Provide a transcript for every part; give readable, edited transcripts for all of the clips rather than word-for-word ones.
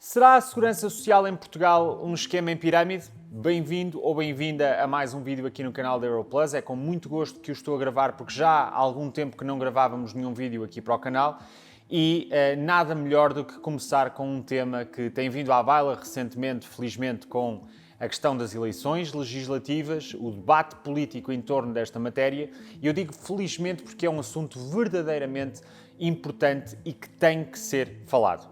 Será a Segurança Social em Portugal um esquema em pirâmide? Bem-vindo ou bem-vinda a mais um vídeo aqui no canal da Aeroplus. É com muito gosto que o estou a gravar porque já há algum tempo que não gravávamos nenhum vídeo aqui para o canal e nada melhor do que começar com um tema que tem vindo à baila recentemente, felizmente, com a questão das eleições legislativas, o debate político em torno desta matéria. E eu digo felizmente porque é um assunto verdadeiramente importante e que tem que ser falado.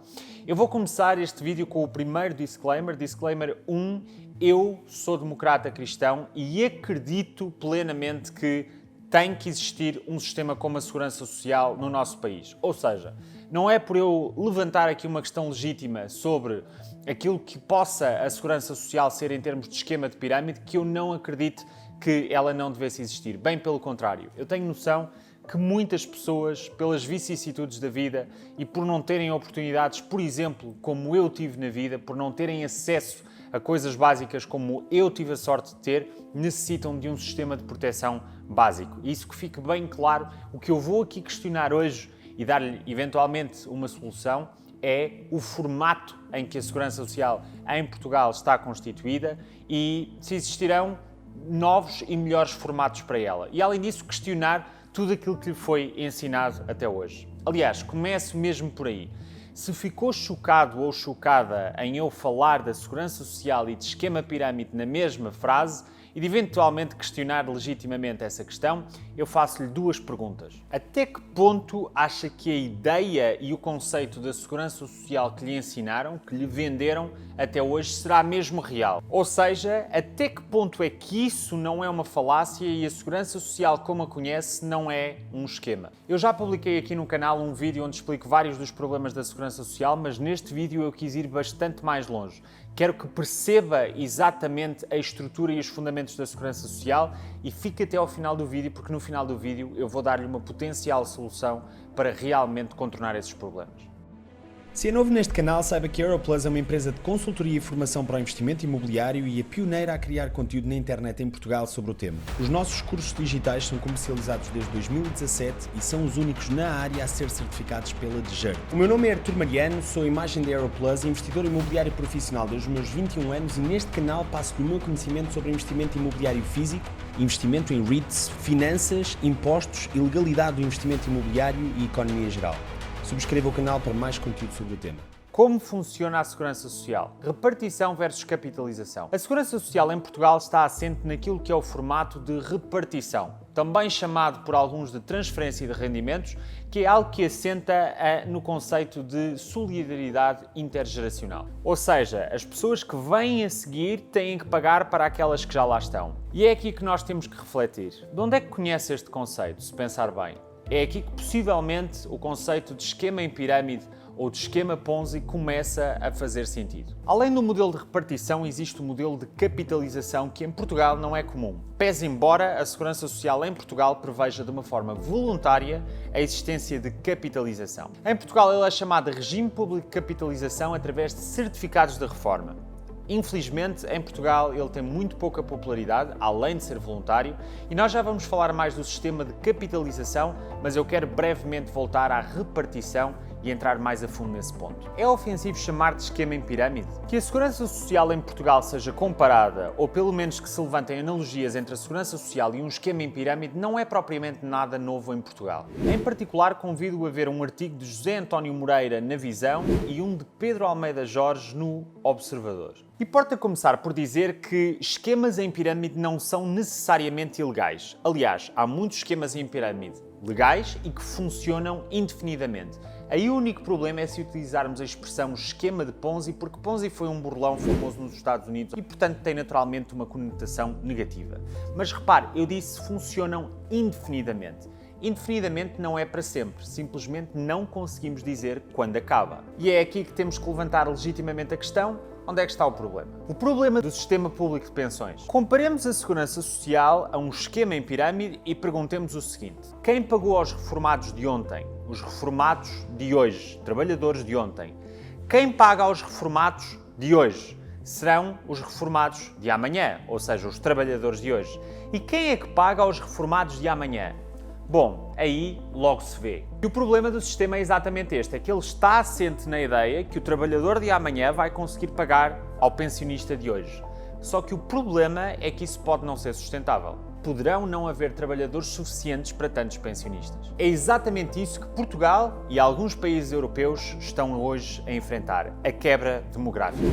Eu vou começar este vídeo com o primeiro disclaimer. Disclaimer 1. Eu sou democrata cristão e acredito plenamente que tem que existir um sistema como a Segurança Social no nosso país. Ou seja, não é por eu levantar aqui uma questão legítima sobre aquilo que possa a Segurança Social ser em termos de esquema de pirâmide que eu não acredito que ela não devesse existir. Bem pelo contrário. Eu tenho noção que muitas pessoas, pelas vicissitudes da vida e por não terem oportunidades, por exemplo, como eu tive na vida, por não terem acesso a coisas básicas como eu tive a sorte de ter, necessitam de um sistema de proteção básico. Isso que fique bem claro, o que eu vou aqui questionar hoje e dar-lhe eventualmente uma solução é o formato em que a Segurança Social em Portugal está constituída e se existirão novos e melhores formatos para ela. E além disso, questionar tudo aquilo que lhe foi ensinado até hoje. Aliás, começo mesmo por aí. Se ficou chocado ou chocada em eu falar da Segurança Social e de esquema pirâmide na mesma frase e de eventualmente questionar legitimamente essa questão, eu faço-lhe duas perguntas. Até que ponto acha que a ideia e o conceito da Segurança Social que lhe ensinaram, que lhe venderam até hoje, será mesmo real? Ou seja, até que ponto é que isso não é uma falácia e a Segurança Social como a conhece não é um esquema? Eu já publiquei aqui no canal um vídeo onde explico vários dos problemas da Segurança Social, mas neste vídeo eu quis ir bastante mais longe. Quero que perceba exatamente a estrutura e os fundamentos da Segurança Social e fique até ao final do vídeo, porque no final do vídeo eu vou dar-lhe uma potencial solução para realmente contornar esses problemas. Se é novo neste canal, saiba que a Aeroplus é uma empresa de consultoria e formação para o investimento imobiliário e é pioneira a criar conteúdo na internet em Portugal sobre o tema. Os nossos cursos digitais são comercializados desde 2017 e são os únicos na área a ser certificados pela DGER. O meu nome é Artur Mariano, sou a imagem da Aeroplus, investidor imobiliário profissional desde os meus 21 anos e neste canal passo-lhe o meu conhecimento sobre investimento imobiliário físico, investimento em REITs, finanças, impostos e legalidade do investimento imobiliário e economia geral. Subscreva o canal para mais conteúdo sobre o tema. Como funciona a Segurança Social? Repartição versus capitalização. A Segurança Social em Portugal está assente naquilo que é o formato de repartição, também chamado por alguns de transferência de rendimentos, que é algo que assenta no conceito de solidariedade intergeracional. Ou seja, as pessoas que vêm a seguir têm que pagar para aquelas que já lá estão. E é aqui que nós temos que refletir. De onde é que conhece este conceito, se pensar bem? É aqui que possivelmente o conceito de esquema em pirâmide ou de esquema Ponzi começa a fazer sentido. Além do modelo de repartição, existe o modelo de capitalização que em Portugal não é comum. Pese embora a Segurança Social em Portugal preveja de uma forma voluntária a existência de capitalização. Em Portugal ele é chamado de Regime Público de Capitalização através de certificados de reforma. Infelizmente, em Portugal ele tem muito pouca popularidade, além de ser voluntário, e nós já vamos falar mais do sistema de capitalização, mas eu quero brevemente voltar à repartição e entrar mais a fundo nesse ponto. É ofensivo chamar de esquema em pirâmide? Que a Segurança Social em Portugal seja comparada, ou pelo menos que se levantem analogias entre a Segurança Social e um esquema em pirâmide, não é propriamente nada novo em Portugal. Em particular, convido a ver um artigo de José António Moreira na Visão e um de Pedro Almeida Jorge no Observador. Importa começar por dizer que esquemas em pirâmide não são necessariamente ilegais. Aliás, há muitos esquemas em pirâmide legais e que funcionam indefinidamente. Aí o único problema é se utilizarmos a expressão esquema de Ponzi, porque Ponzi foi um burlão famoso nos Estados Unidos e, portanto, tem naturalmente uma conotação negativa. Mas repare, eu disse funcionam indefinidamente. Indefinidamente não é para sempre, simplesmente não conseguimos dizer quando acaba. E é aqui que temos que levantar legitimamente a questão: onde é que está o problema? O problema do sistema público de pensões. Comparemos a Segurança Social a um esquema em pirâmide e perguntemos o seguinte: quem pagou aos reformados de ontem? Os reformados de hoje, trabalhadores de ontem. Quem paga aos reformados de hoje? Serão os reformados de amanhã, ou seja, os trabalhadores de hoje. E quem é que paga aos reformados de amanhã? Bom, aí logo se vê. E o problema do sistema é exatamente este, é que ele está assente na ideia que o trabalhador de amanhã vai conseguir pagar ao pensionista de hoje. Só que o problema é que isso pode não ser sustentável. Poderão não haver trabalhadores suficientes para tantos pensionistas. É exatamente isso que Portugal e alguns países europeus estão hoje a enfrentar, a quebra demográfica.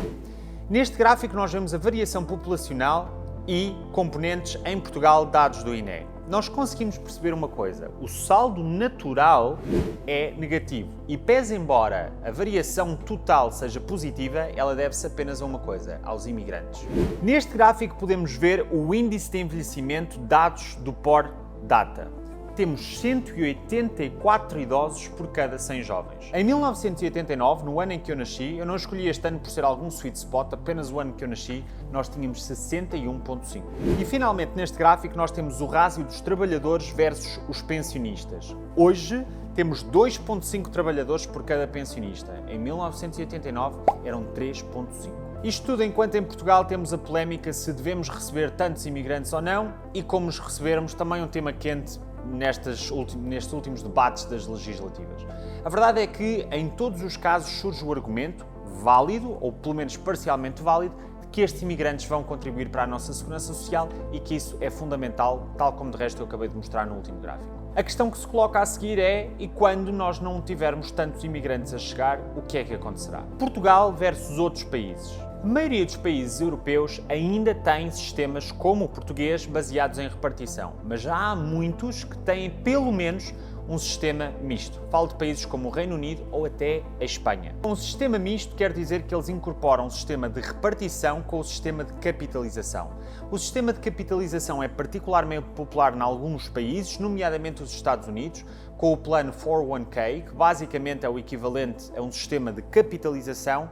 Neste gráfico nós vemos a variação populacional e componentes em Portugal dados do INE. Nós conseguimos perceber uma coisa, o saldo natural é negativo e pese embora a variação total seja positiva, ela deve-se apenas a uma coisa, aos imigrantes. Neste gráfico podemos ver o índice de envelhecimento dados do Pordata. Temos 184 idosos por cada 100 jovens. Em 1989, no ano em que eu nasci, eu não escolhi este ano por ser algum sweet spot, apenas o ano que eu nasci, nós tínhamos 61,5. E finalmente neste gráfico nós temos o rácio dos trabalhadores versus os pensionistas. Hoje temos 2,5 trabalhadores por cada pensionista. Em 1989 eram 3,5. Isto tudo enquanto em Portugal temos a polémica se devemos receber tantos imigrantes ou não e como os recebermos, também um tema quente nestes últimos debates das legislativas. A verdade é que em todos os casos surge o argumento, válido ou pelo menos parcialmente válido, de que estes imigrantes vão contribuir para a nossa segurança social e que isso é fundamental, tal como de resto eu acabei de mostrar no último gráfico. A questão que se coloca a seguir é, e quando nós não tivermos tantos imigrantes a chegar, o que é que acontecerá? Portugal versus outros países. A maioria dos países europeus ainda tem sistemas como o português baseados em repartição, mas já há muitos que têm pelo menos um sistema misto. Falo de países como o Reino Unido ou até a Espanha. Um sistema misto quer dizer que eles incorporam o sistema de repartição com o sistema de capitalização. O sistema de capitalização é particularmente popular em alguns países, nomeadamente os Estados Unidos, com o plano 401k, que basicamente é o equivalente a um sistema de capitalização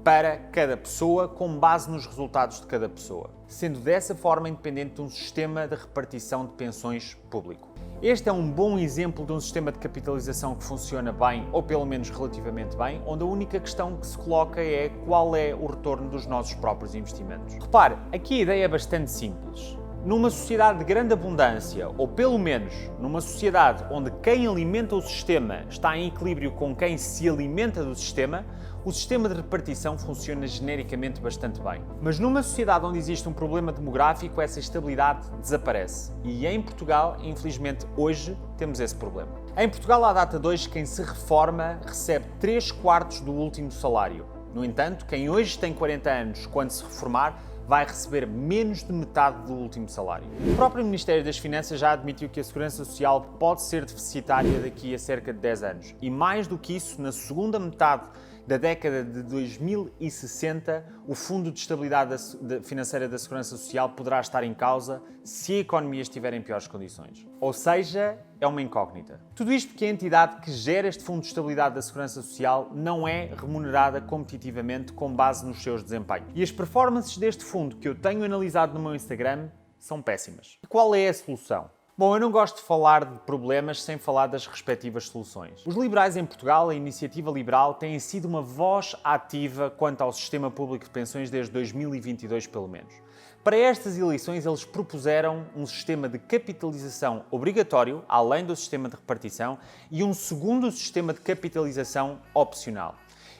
para cada pessoa, com base nos resultados de cada pessoa, sendo dessa forma independente de um sistema de repartição de pensões público. Este é um bom exemplo de um sistema de capitalização que funciona bem, ou pelo menos relativamente bem, onde a única questão que se coloca é qual é o retorno dos nossos próprios investimentos. Repare, aqui a ideia é bastante simples. Numa sociedade de grande abundância, ou pelo menos numa sociedade onde quem alimenta o sistema está em equilíbrio com quem se alimenta do sistema, o sistema de repartição funciona genericamente bastante bem. Mas numa sociedade onde existe um problema demográfico, essa estabilidade desaparece. E em Portugal, infelizmente, hoje temos esse problema. Em Portugal, à data de hoje, quem se reforma recebe 3/4 do último salário. No entanto, quem hoje tem 40 anos, quando se reformar, vai receber menos de metade do último salário. O próprio Ministério das Finanças já admitiu que a Segurança Social pode ser deficitária daqui a cerca de 10 anos. E mais do que isso, na segunda metade da década de 2060, o Fundo de Estabilidade Financeira da Segurança Social poderá estar em causa se a economia estiver em piores condições. Ou seja, é uma incógnita. Tudo isto porque a entidade que gera este Fundo de Estabilidade da Segurança Social não é remunerada competitivamente com base nos seus desempenhos. E as performances deste fundo que eu tenho analisado no meu Instagram são péssimas. E qual é a solução? Bom, eu não gosto de falar de problemas sem falar das respectivas soluções. Os liberais em Portugal, a Iniciativa Liberal, têm sido uma voz ativa quanto ao sistema público de pensões desde 2022, pelo menos. Para estas eleições, eles propuseram um sistema de capitalização obrigatório, além do sistema de repartição, e um segundo sistema de capitalização opcional.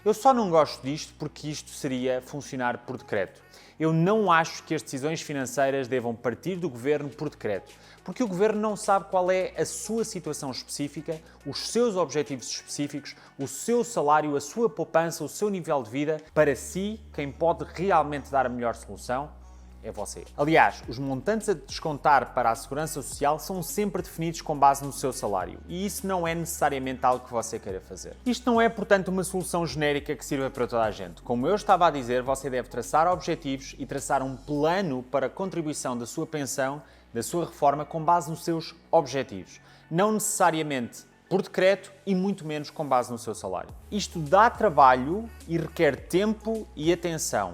Eu só não gosto disto porque isto seria funcionar por decreto. Eu não acho que as decisões financeiras devam partir do Governo por decreto, porque o Governo não sabe qual é a sua situação específica, os seus objetivos específicos, o seu salário, a sua poupança, o seu nível de vida. Para si, quem pode realmente dar a melhor solução é você. Aliás, os montantes a descontar para a Segurança Social são sempre definidos com base no seu salário e isso não é necessariamente algo que você queira fazer. Isto não é, portanto, uma solução genérica que sirva para toda a gente. Como eu estava a dizer, você deve traçar objetivos e traçar um plano para a contribuição da sua pensão, da sua reforma, com base nos seus objetivos. Não necessariamente por decreto e muito menos com base no seu salário. Isto dá trabalho e requer tempo e atenção,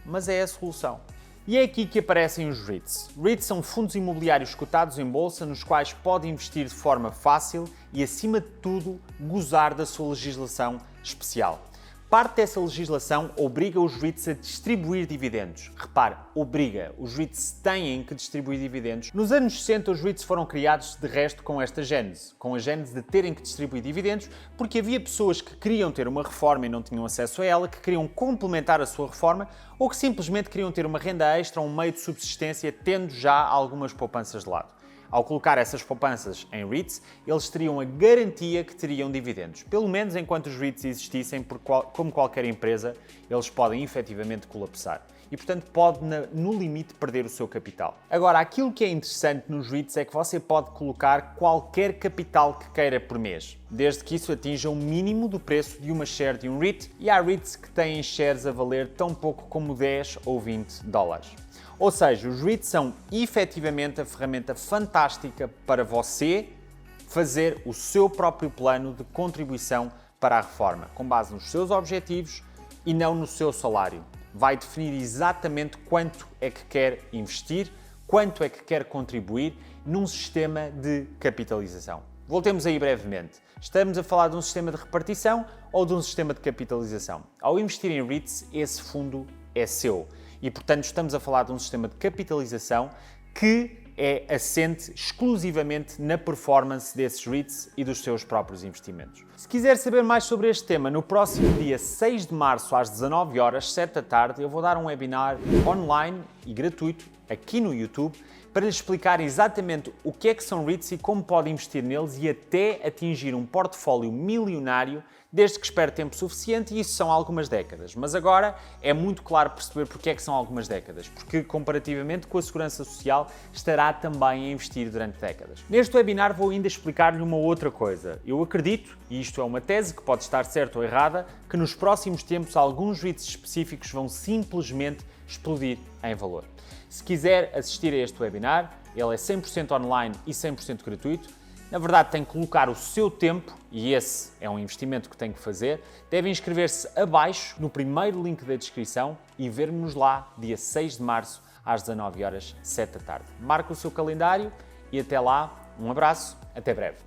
mas é a solução. E é aqui que aparecem os REITs. REITs são fundos imobiliários cotados em bolsa nos quais pode investir de forma fácil e, acima de tudo, gozar da sua legislação especial. Parte dessa legislação obriga os REITs a distribuir dividendos. Repare, obriga. Os REITs têm que distribuir dividendos. Nos anos 60, os REITs foram criados, de resto, com esta gênese. Com a gênese de terem que distribuir dividendos, porque havia pessoas que queriam ter uma reforma e não tinham acesso a ela, que queriam complementar a sua reforma, ou que simplesmente queriam ter uma renda extra, um meio de subsistência, tendo já algumas poupanças de lado. Ao colocar essas poupanças em REITs, eles teriam a garantia que teriam dividendos. Pelo menos enquanto os REITs existissem, porque como qualquer empresa, eles podem efetivamente colapsar. E, portanto, pode, no limite, perder o seu capital. Agora, aquilo que é interessante nos REITs é que você pode colocar qualquer capital que queira por mês, desde que isso atinja o mínimo do preço de uma share de um REIT, e há REITs que têm shares a valer tão pouco como 10 ou 20 dólares. Ou seja, os REITs são efetivamente a ferramenta fantástica para você fazer o seu próprio plano de contribuição para a reforma, com base nos seus objetivos e não no seu salário. Vai definir exatamente quanto é que quer investir, quanto é que quer contribuir num sistema de capitalização. Voltemos aí brevemente. Estamos a falar de um sistema de repartição ou de um sistema de capitalização? Ao investir em REITs, esse fundo é seu. E, portanto, estamos a falar de um sistema de capitalização que é assente exclusivamente na performance desses REITs e dos seus próprios investimentos. Se quiser saber mais sobre este tema, no próximo dia 6 de março, às 19 horas, 7 da tarde, eu vou dar um webinar online e gratuito aqui no YouTube para lhe explicar exatamente o que é que são REITs e como pode investir neles e até atingir um portfólio milionário, desde que espere tempo suficiente, e isso são algumas décadas. Mas agora é muito claro perceber porque é que são algumas décadas, porque comparativamente com a Segurança Social estará também a investir durante décadas. Neste webinar vou ainda explicar-lhe uma outra coisa. Eu acredito, e isto é uma tese que pode estar certa ou errada, que nos próximos tempos alguns REITs específicos vão simplesmente explodir em valor. Se quiser assistir a este webinar, ele é 100% online e 100% gratuito. Na verdade, tem que colocar o seu tempo, e esse é um investimento que tem que fazer. Deve inscrever-se abaixo, no primeiro link da descrição, e ver-nos lá, dia 6 de março, às 19 horas, 7 da tarde. Marque o seu calendário e até lá, um abraço, até breve.